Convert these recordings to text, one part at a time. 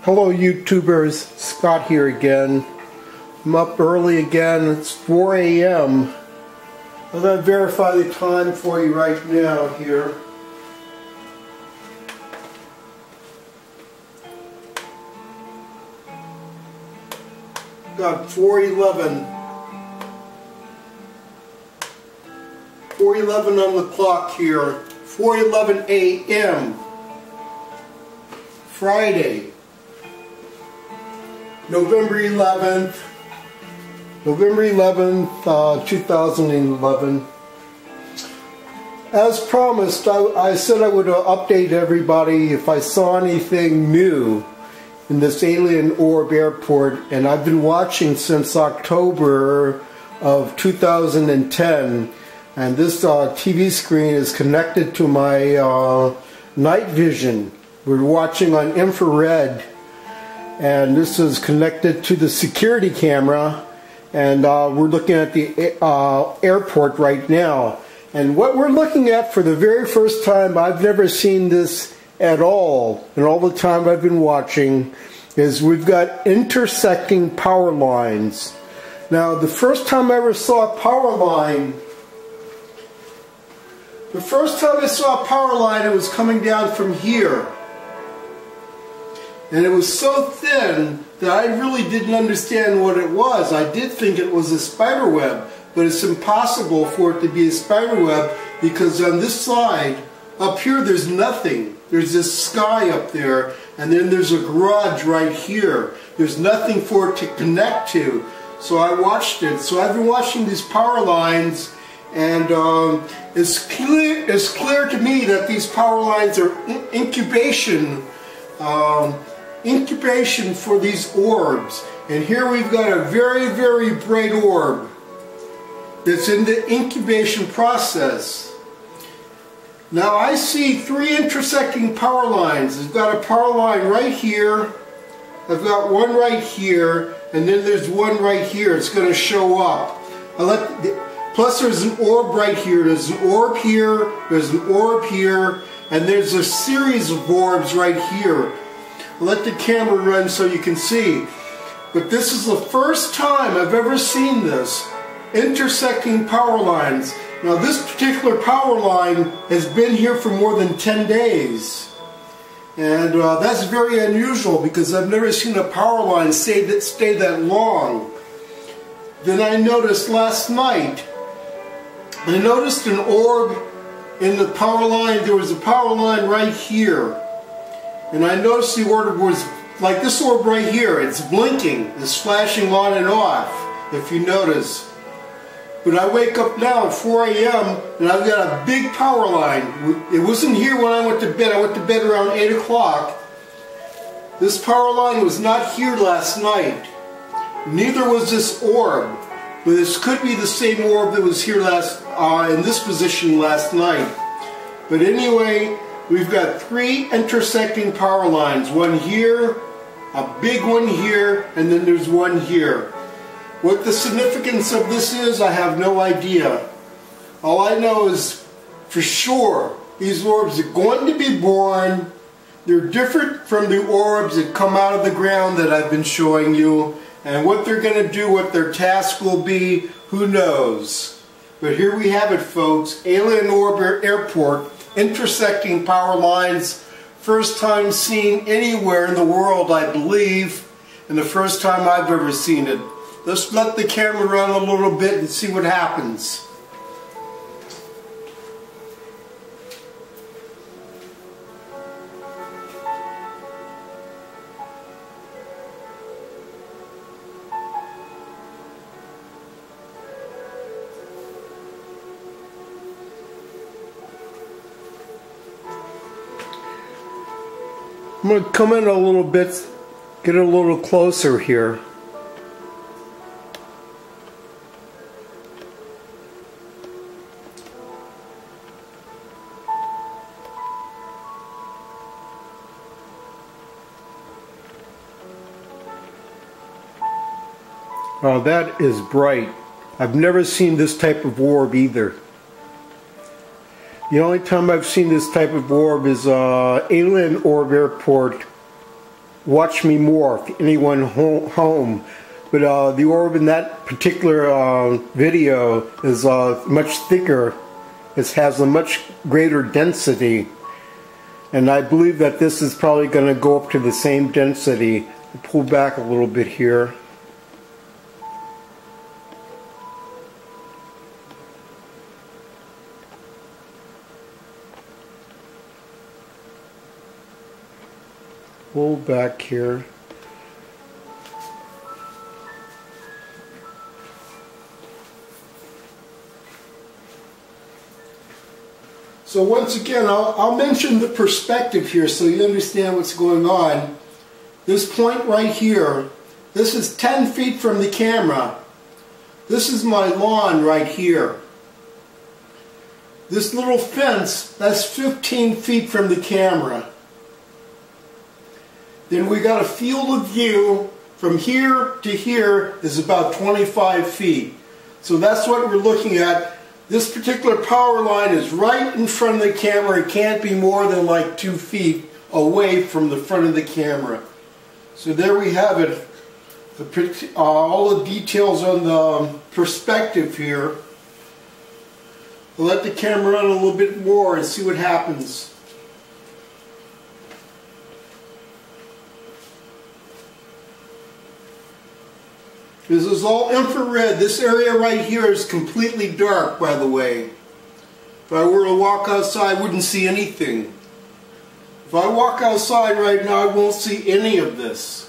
Hello YouTubers, Scott here again. I'm up early again, it's 4 a.m. I'm going to verify the time for you right now here. Got 4:11 on the clock here. 4:11 a.m. Friday, November 11th, 2011. As promised, I said I would update everybody if I saw anything new in this Alien Orb AirPort, and I've been watching since October of 2010, and this TV screen is connected to my night vision. We're watching on infrared, and this is connected to the security camera, and we're looking at the airport right now. And what we're looking at for the very first time, I've never seen this at all, and all the time I've been watching, is we've got intersecting power lines. Now, the first time I ever saw a power line, it was coming down from here. And it was so thin that I really didn't understand what it was. I did think it was a spider web, but it's impossible for it to be a spider web because on this side, up here, there's nothing. There's this sky up there, and then there's a garage right here. There's nothing for it to connect to. So I watched it. So I've been watching these power lines, and it's clear to me that these power lines are incubation for these orbs. And here we've got a very, very bright orb that's in the incubation process. Now I see three intersecting power lines. I've got a power line right here, I've got one right here, and then there's one right here. It's going to show up. Plus there's an orb right here, there's an orb here, there's an orb here, and there's a series of orbs right here. I'll let the camera run so you can see. But this is the first time I've ever seen this. Intersecting power lines. Now this particular power line has been here for more than 10 days. And that's very unusual because I've never seen a power line stay that long. Then I noticed last night, I noticed an orb in the power line. There was a power line right here. And I noticed the orb was like this orb right here. It's blinking. It's flashing on and off, if you notice. But I wake up now at 4 a.m. and I've got a big power line. It wasn't here when I went to bed. I went to bed around 8 o'clock. This power line was not here last night. Neither was this orb. But this could be the same orb that was here in this position last night. But anyway, we've got three intersecting power lines. One here, a big one here, and then there's one here. What the significance of this is, I have no idea. All I know is, for sure, these orbs are going to be born. They're different from the orbs that come out of the ground that I've been showing you. And what they're going to do, what their task will be, who knows. But here we have it, folks. Alien Orb AirPort, intersecting power lines. First time seen anywhere in the world, I believe. And the first time I've ever seen it. Let's let the camera run a little bit and see what happens. I'm going to come in a little bit, get a little closer here. Oh, that is bright. I've never seen this type of orb either. The only time I've seen this type of orb is Alien Orb AirPort Watch Me More, if anyone home. But the orb in that particular video is much thicker. It has a much greater density. And I believe that this is probably going to go up to the same density. I'll pull back a little bit here. Pull back here. So once again, I'll mention the perspective here so you understand what's going on. This point right here, this is 10 feet from the camera. This is my lawn right here. This little fence, that's 15 feet from the camera. Then we got a field of view from here to here is about 25 feet. So that's what we're looking at. This particular power line is right in front of the camera. It can't be more than like 2 feet away from the front of the camera. So there we have it. All the details on the perspective here. We'll let the camera run a little bit more and see what happens. This is all infrared. This area right here is completely dark, by the way. If I were to walk outside, I wouldn't see anything. If I walk outside right now, I won't see any of this.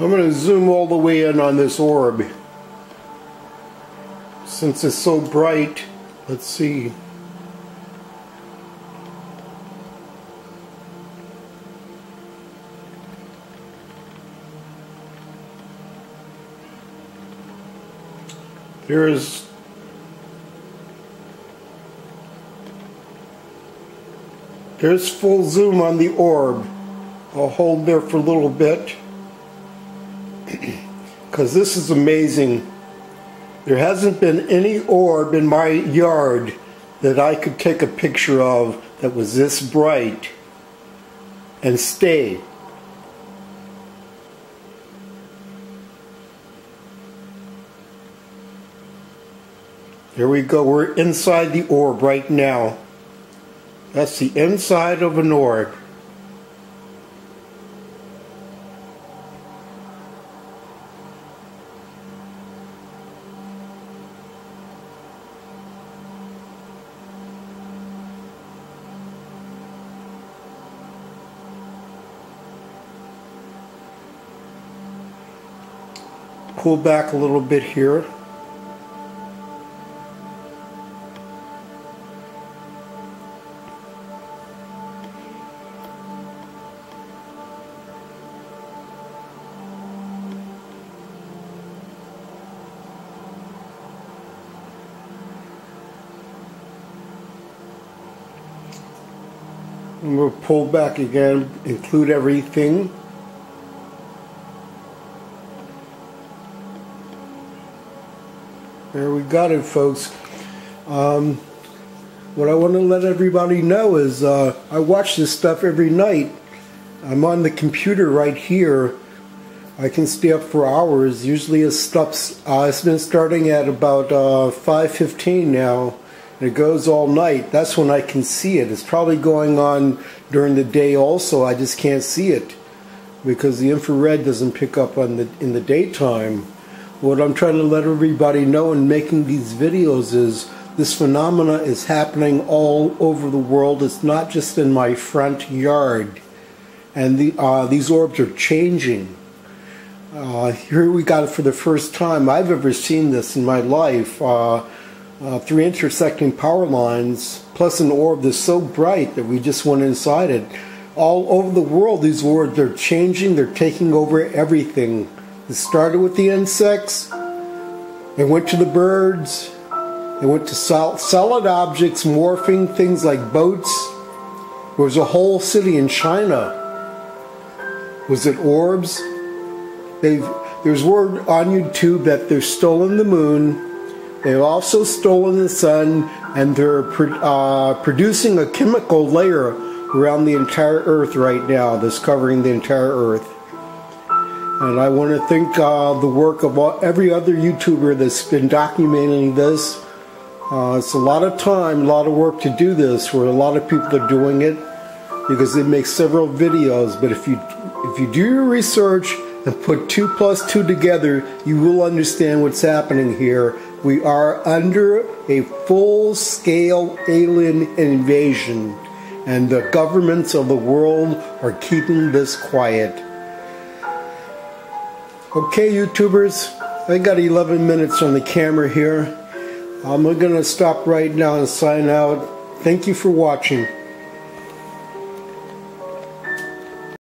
I'm going to zoom all the way in on this orb. Since it's so bright, let's see. There's full zoom on the orb. I'll hold there for a little bit. Because this is amazing. There hasn't been any orb in my yard that I could take a picture of that was this bright and stay. There we go. We're inside the orb right now. That's the inside of an orb. Pull back a little bit here. And we'll pull back again, include everything. There we got it, folks. What I want to let everybody know is I watch this stuff every night. I'm on the computer right here. I can stay up for hours. Usually it's been starting at about 5:15 now. And it goes all night. That's when I can see it. It's probably going on during the day also. I just can't see it because the infrared doesn't pick up on in the daytime. What I'm trying to let everybody know in making these videos is this phenomena is happening all over the world. It's not just in my front yard. And these orbs are changing. Here we got it for the first time I've ever seen this in my life. 3 intersecting power lines plus an orb that's so bright that we just went inside it. all over the world, these orbs are changing, they're taking over everything. It started with the insects, it went to the birds, it went to solid objects, morphing things like boats. There was a whole city in China. Was it Orbs? There's word on YouTube that they've stolen the moon. They've also stolen the sun, and they're producing a chemical layer around the entire Earth right now that's covering the entire Earth. And I want to thank the work of every other YouTuber that's been documenting this. It's a lot of time, a lot of work to do this, where a lot of people are doing it because they make several videos. But if you do your research and put 2 plus 2 together, you will understand what's happening here. We are under a full-scale alien invasion, and the governments of the world are keeping this quiet. Okay, YouTubers, I got 11 minutes on the camera here. I'm going to stop right now and sign out. Thank you for watching.